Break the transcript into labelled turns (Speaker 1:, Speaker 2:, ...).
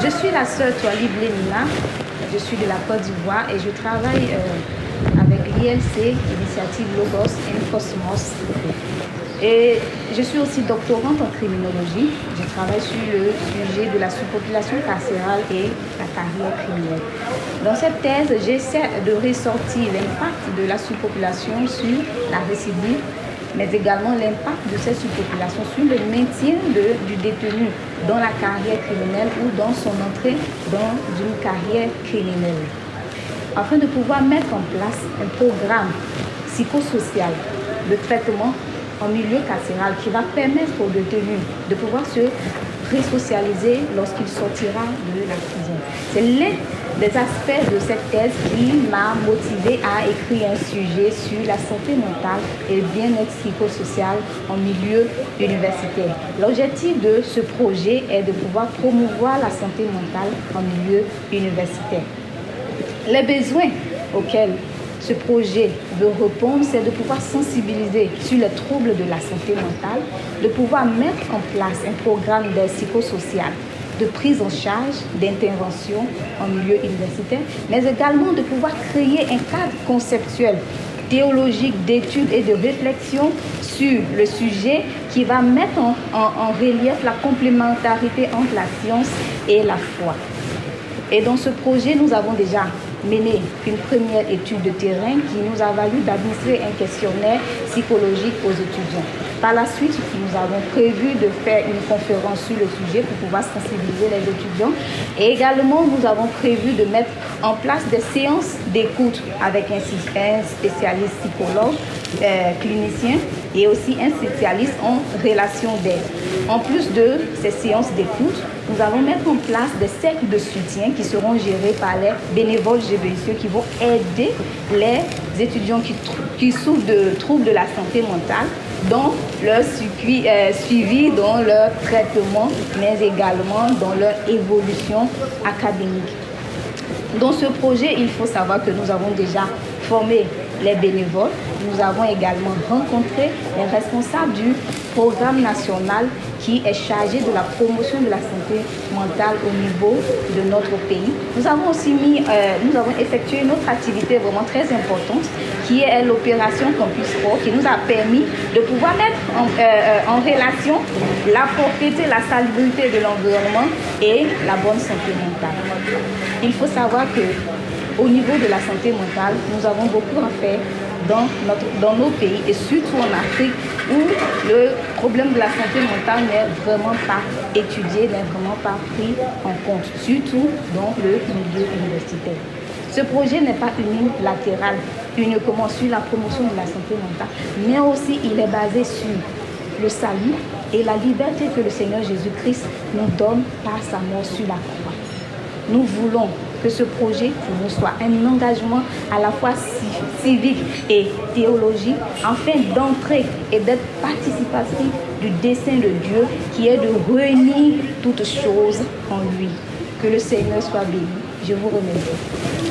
Speaker 1: Je suis la sœur Twali Blénina, je suis de la Côte d'Ivoire et je travaille avec l'ILC, Initiative Logos and Cosmos. Et je suis aussi doctorante en criminologie. Je travaille sur le sujet de la sous-population carcérale et la carrière criminelle. Dans cette thèse, j'essaie de ressortir l'impact de la sous-population sur la récidive, mais également l'impact de cette sous-population sur le maintien du détenu dans la carrière criminelle ou dans son entrée dans une carrière criminelle. Afin de pouvoir mettre en place un programme psychosocial de traitement en milieu carcéral qui va permettre aux détenus de pouvoir se resocialiser lorsqu'il sortira de la prison. C'est l'un des aspects de cette thèse qui m'a motivé à écrire un sujet sur la santé mentale et le bien-être psychosocial en milieu universitaire. L'objectif de ce projet est de pouvoir promouvoir la santé mentale en milieu universitaire. Les besoins auxquels ce projet veut répondre, c'est de pouvoir sensibiliser sur les troubles de la santé mentale, de pouvoir mettre en place un programme d'aide psychosociale, de prise en charge, d'intervention en milieu universitaire, mais également de pouvoir créer un cadre conceptuel, théologique, d'études et de réflexion sur le sujet qui va mettre en relief la complémentarité entre la science et la foi. Et dans ce projet, nous avons déjà mené une première étude de terrain qui nous a valu d'administrer un questionnaire psychologique aux étudiants. Par la suite, nous avons prévu de faire une conférence sur le sujet pour pouvoir sensibiliser les étudiants. Et également, nous avons prévu de mettre en place des séances d'écoute avec un spécialiste psychologue, clinicien et aussi un spécialiste en relations d'aide. En plus de ces séances d'écoute, nous allons mettre en place des cercles de soutien qui seront gérés par les bénévoles GBICE qui vont aider les étudiants qui souffrent de troubles de la santé mentale dans leur suivi, dans leur traitement, mais également dans leur évolution académique. Dans ce projet, il faut savoir que nous avons déjà formé les bénévoles. Nous avons également rencontré les responsables du programme national qui est chargé de la promotion de la santé mentale au niveau de notre pays. Nous avons aussi effectué une autre activité vraiment très importante qui est l'opération Campus Sport qui nous a permis de pouvoir mettre en relation la propriété, la salubrité de l'environnement et la bonne santé mentale. Il faut savoir que au niveau de la santé mentale, nous avons beaucoup à faire dans nos pays et surtout en Afrique où le problème de la santé mentale n'est vraiment pas étudié, n'est vraiment pas pris en compte, surtout dans le milieu universitaire. Ce projet n'est pas unilatéral, uniquement sur la promotion de la santé mentale, mais aussi il est basé sur le salut et la liberté que le Seigneur Jésus-Christ nous donne par sa mort sur la croix. Nous voulons que ce projet pour nous soit un engagement à la fois civique et théologique, afin d'entrer et d'être participatif du dessein de Dieu qui est de réunir toutes choses en lui. Que le Seigneur soit béni. Je vous remercie.